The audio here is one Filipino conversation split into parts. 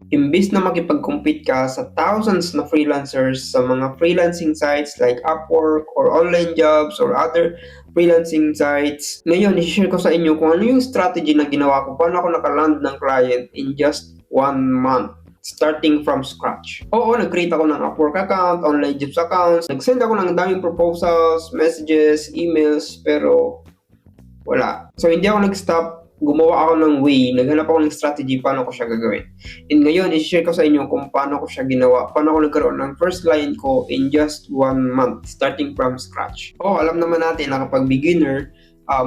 Imbis na makipag-compete ka sa thousands na freelancers sa mga freelancing sites like Upwork or online jobs or other freelancing sites, ngayon i-share ko sa inyo kung ano yung strategy na ginawa ko, paano ako nakaland ng client in just 1 month. Starting from scratch. Oo, nag-create ako ng Upwork account, online jobs accounts, nag-send ako ng daming proposals, messages, emails, pero wala. So, hindi ako nag-stop. Gumawa ako ng way. Naghanap ako ng strategy paano ko siya gagawin. And ngayon, i-share ko sa inyo kung paano ko siya ginawa. Paano ako nagkaroon ng first client ko in just 1 month, starting from scratch. Alam naman natin na kapag beginner,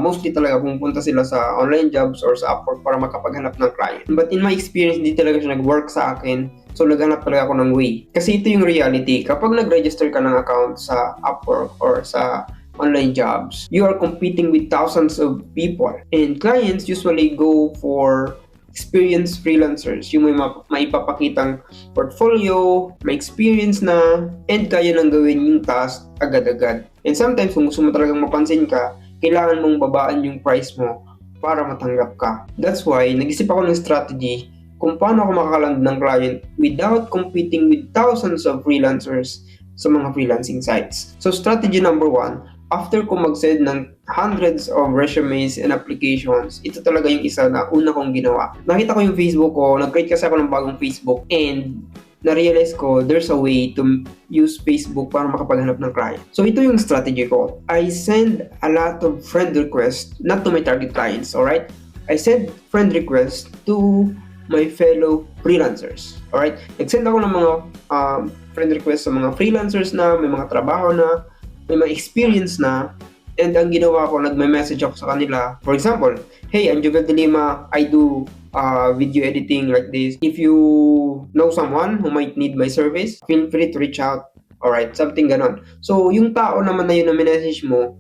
mostly talaga pumunta sila sa online jobs or sa Upwork para makapaghanap ng client. But in my experience, hindi talaga siya nag-work sa akin. So, naghanap talaga ako ng way. Kasi ito yung reality. Kapag nag-register ka ng account sa Upwork or sa online jobs, you are competing with thousands of people. And clients usually go for experienced freelancers, yung may ipapakitang portfolio, may experience na, and kaya nang gawin yung task agad-agad. And sometimes, kung gusto mo talagang mapansin ka, kailangan mong babaan yung price mo para matanggap ka. That's why, nag-isip ako ng strategy kung paano ako makakaland ng client without competing with thousands of freelancers sa mga freelancing sites. So, strategy number 1, after ko mag-send ng hundreds of resumes and applications, ito talaga yung isa na una kong ginawa. Nakita ko yung Facebook ko, nag-create kasi ako ng bagong Facebook, and na-realize ko there's a way to use Facebook para makapaghanap ng client. So ito yung strategy ko. I send a lot of friend requests, not to my target clients, alright? I send friend requests to my fellow freelancers, alright? Nag-send ako ng mga friend requests sa mga freelancers na may mga trabaho na, may mga experience na, and ang ginawa ko, nagme-message ako sa kanila. For example, hey, I'm Jovel de Lima, I do video editing like this. If you know someone who might need my service, feel free to reach out. Alright, something ganon. So, yung tao naman na yun na message mo,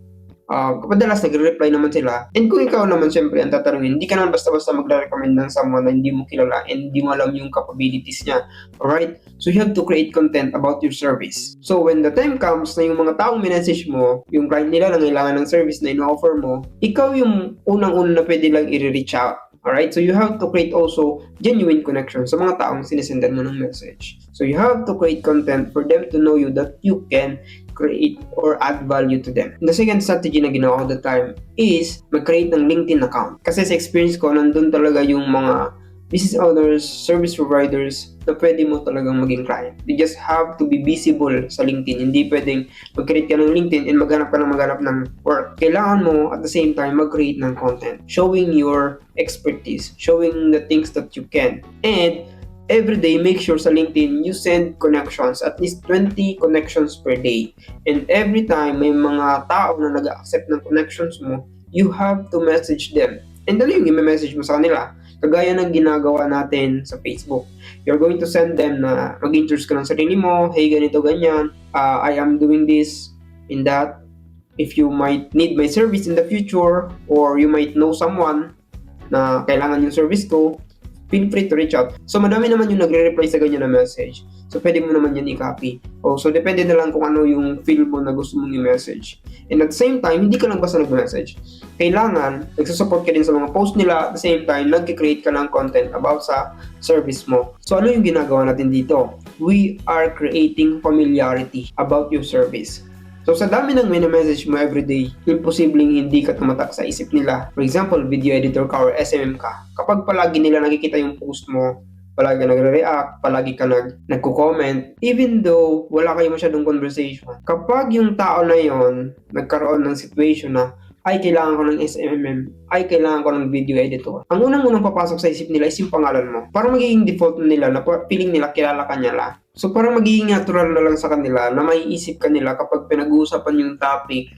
kapadalas nagre-reply naman sila. And kung ikaw naman syempre ang tatanungin, hindi ka naman basta-basta magre-recommend ng someone na hindi mo kilala and hindi mo alam yung capabilities niya. Alright? So you have to create content about your service. So when the time comes na yung mga taong minessage mo, yung client nila nangailangan ng service na ino-offer mo, ikaw yung unang-una na pwede lang i-reach out. Alright? So you have to create also genuine connection sa mga taong sinisendan mo ng message. So you have to create content for them to know you that you can create or add value to them. The second strategy na ginawa ko that time is mag-create ng LinkedIn account. Kasi sa experience ko, nandun talaga yung mga business owners, service providers na pwede mo talagang maging client. You just have to be visible sa LinkedIn. Hindi pwedeng mag-create ka ng LinkedIn and maghanap ng work. Kailangan mo at the same time mag-create ng content, showing your expertise, showing the things that you can. And every day, make sure sa LinkedIn, you send connections, at least 20 connections per day. And every time may mga tao na nag-accept ng connections mo, you have to message them. And ano yung i-message mo sa kanila? Kagaya ng ginagawa natin sa Facebook. You're going to send them na mag-introduce ka ng sarili mo, hey, ganito, ganyan, I am doing this, in that. If you might need my service in the future, or you might know someone na kailangan yung service ko, feel free to reach out. So, madami naman yung nagre-reply sa ganyan na message. So, pwede mo naman yan i-copy. So, depende na lang kung ano yung feel mo na gusto mong i-message. And at the same time, hindi ka lang basta nag-message. Kailangan, nagsusupport ka din sa mga post nila. At the same time, nag-create ka ng content about sa service mo. So, ano yung ginagawa natin dito? We are creating familiarity about your service. So sa dami ng message mo everyday, imposibleng hindi ka tumatak sa isip nila. For example, video editor ka or SMM ka. Kapag palagi nila nakikita yung post mo, palagi ka nagre-react, palagi ka nagko-comment, even though wala kayo masyadong conversation. Kapag yung tao na yon nagkaroon ng situation na ay kailangan ko ng SMM, ay kailangan ko ng video editor, ang unang-unang papasok sa isip nila is yung pangalan mo. Para magiging default nila na feeling nila kilala ka niya lang. So parang magiging natural na lang sa kanila na maiisip ka nila kapag pinag-uusapan yung topic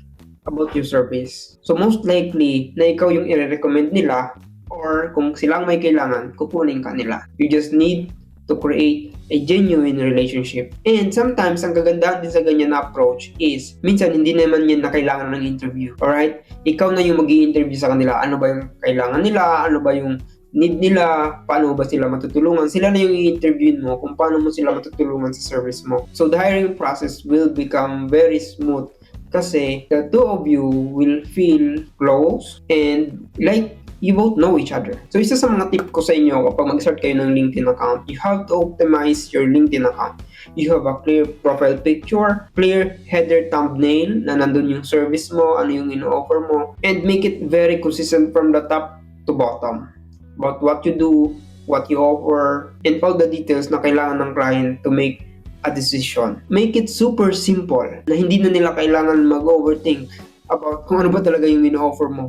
about your service. So most likely na ikaw yung i-recommend nila, or kung silang may kailangan, kukunin ka nila. You just need to create a genuine relationship. And sometimes, ang kagandahan din sa ganyan na approach is, minsan hindi naman yan na kailangan ng interview. Alright? Ikaw na yung mag-i-interview sa kanila. Ano ba yung kailangan nila? Ano ba yung need nila? Paano ba sila matutulungan? Sila na yung i-interview mo kung paano mo sila matutulungan sa service mo. So, the hiring process will become very smooth kasi the two of you will feel close and like you both know each other. So isa sa mga tip ko sa inyo kapag mag-start kayo ng LinkedIn account, you have to optimize your LinkedIn account. You have a clear profile picture, clear header thumbnail na nandun yung service mo, ano yung ino-offer mo, and make it very consistent from the top to bottom about what you do, what you offer, and all the details na kailangan ng client to make a decision. Make it super simple na hindi na nila kailangan mag-overthink about kung ano ba talaga yung ino-offer mo.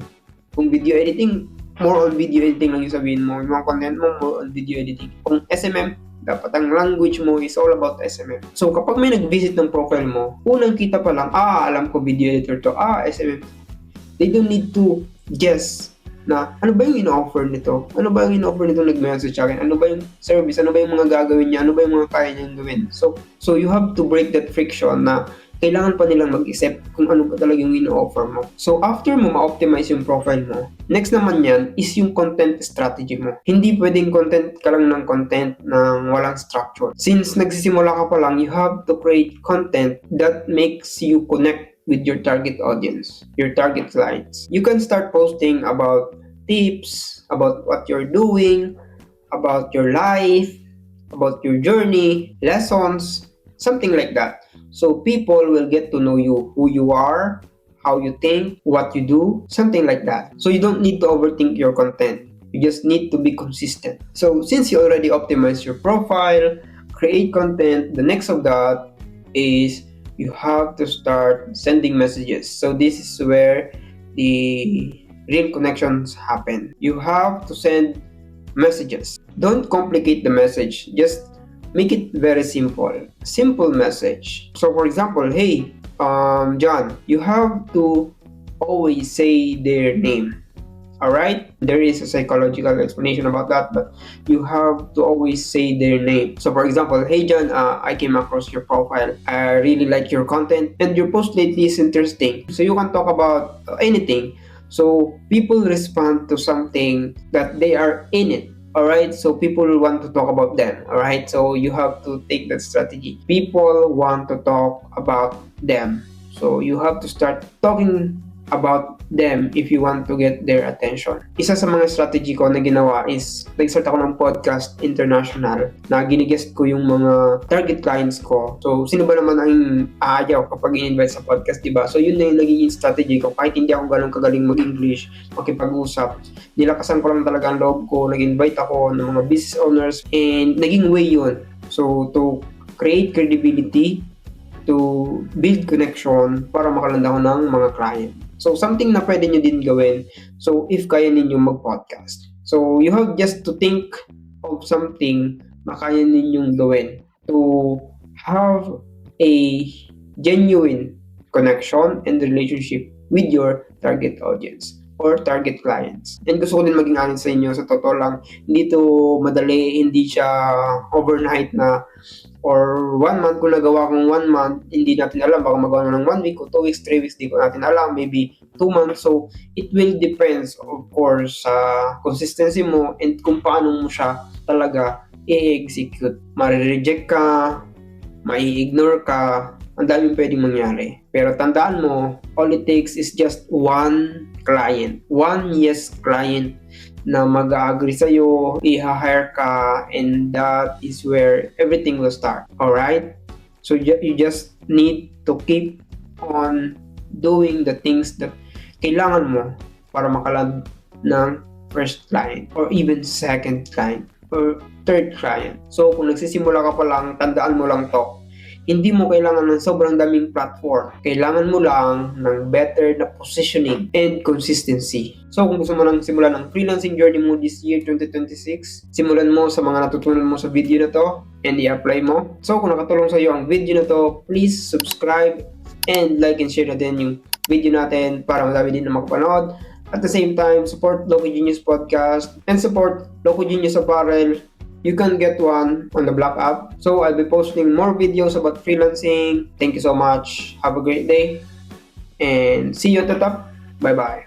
Kung video editing, more on video editing lang yung sabihin mo. Yung mga content mo, more on video editing. Kung SMM, dapat ang language mo is all about SMM. So kapag may nag-visit ng profile mo, unang kita pa lang, alam ko video editor to, SMM. They don't need to guess na ano ba yung ino-offer nito? Ano ba yung ino-offer nito nag-message sa akin? Ano ba yung service? Ano ba yung mga gagawin niya? Ano ba yung mga kaya niyang gawin? So you have to break that friction na kailangan pa nilang mag-isip kung ano ba talaga yung ino-offer mo. So after mo ma-optimize yung profile mo, next naman yan is yung content strategy mo. Hindi pwedeng content ka lang ng content ng walang structure. Since nagsisimula ka pa lang, you have to create content that makes you connect with your target audience, your target clients. You can start posting about tips, about what you're doing, about your life, about your journey, lessons, something like that. So people will get to know you, who you are, how you think, what you do, something like that. So you don't need to overthink your content. You just need to be consistent. So since you already optimized your profile, create content, the next of that is you have to start sending messages. So this is where the real connections happen. You have to send messages. Don't complicate the message. Just make it very simple. Simple message. So for example, hey, John, you have to always say their name. Alright? There is a psychological explanation about that, but you have to always say their name. So for example, hey John, I came across your profile. I really like your content and your post lately is interesting. So you can talk about anything. So people respond to something that they are in it. Alright, so people want to talk about them. Alright, so you have to take that strategy. People want to talk about them. So you have to start talking about them if you want to get their attention. Isa sa mga strategy ko na ginawa is nag-start ako ng podcast international na ginigest ko yung mga target clients ko. So sino ba naman ang aayaw kapag in-invite sa podcast, diba? So yun na yung naging strategy ko. Kahit hindi ako ganun kagaling mag-English, makipag-usap, nilakasan ko lang talaga ang loob ko, nag-invite ako ng mga business owners and naging way yun. So to create credibility, to build connection para makalanda ko ng mga client. So, something na pwede nyo din gawin. So, if kaya ninyo mag-podcast. So, you have just to think of something na kaya ninyong gawin to have a genuine connection and relationship with your target audience or target clients. And gusto ko din maging honest sa inyo, sa totoo lang, hindi to madali, hindi siya overnight na or 1 month. Kung nagawa kong 1 month, hindi natin alam, baka magawa na ng 1 week o 2 weeks, 3 weeks, di ko natin alam, maybe 2 months. So, it will depends, of course, sa consistency mo and kung paano mo siya talaga i-execute. Mare-reject ka, mai-ignore ka, ang daming pwedeng mangyari. Pero tandaan mo, all it takes is just one client, one yes client na mag-agree sa'yo, i-hire ka, and that is where everything will start. Alright? So you just need to keep on doing the things that kailangan mo para makaland ng first client or even second client or third client. So kung nagsisimula ka pa lang, tandaan mo lang to. Hindi mo kailangan ng sobrang daming platform. Kailangan mo lang ng better na positioning and consistency. So kung gusto mo lang simulan ng freelancing journey mo this year, 2026, simulan mo sa mga natutunan mo sa video na to and i-apply mo. So kung nakatulong sa iyo ang video na to, please subscribe and like and share na din yung video natin para madami din na makapanood. At the same time, support Loco Genius Podcast and support Loco Genius Apparel. You can get one on the Black app. So I'll be posting more videos about freelancing. Thank you so much. Have a great day and see you at the top. Bye bye.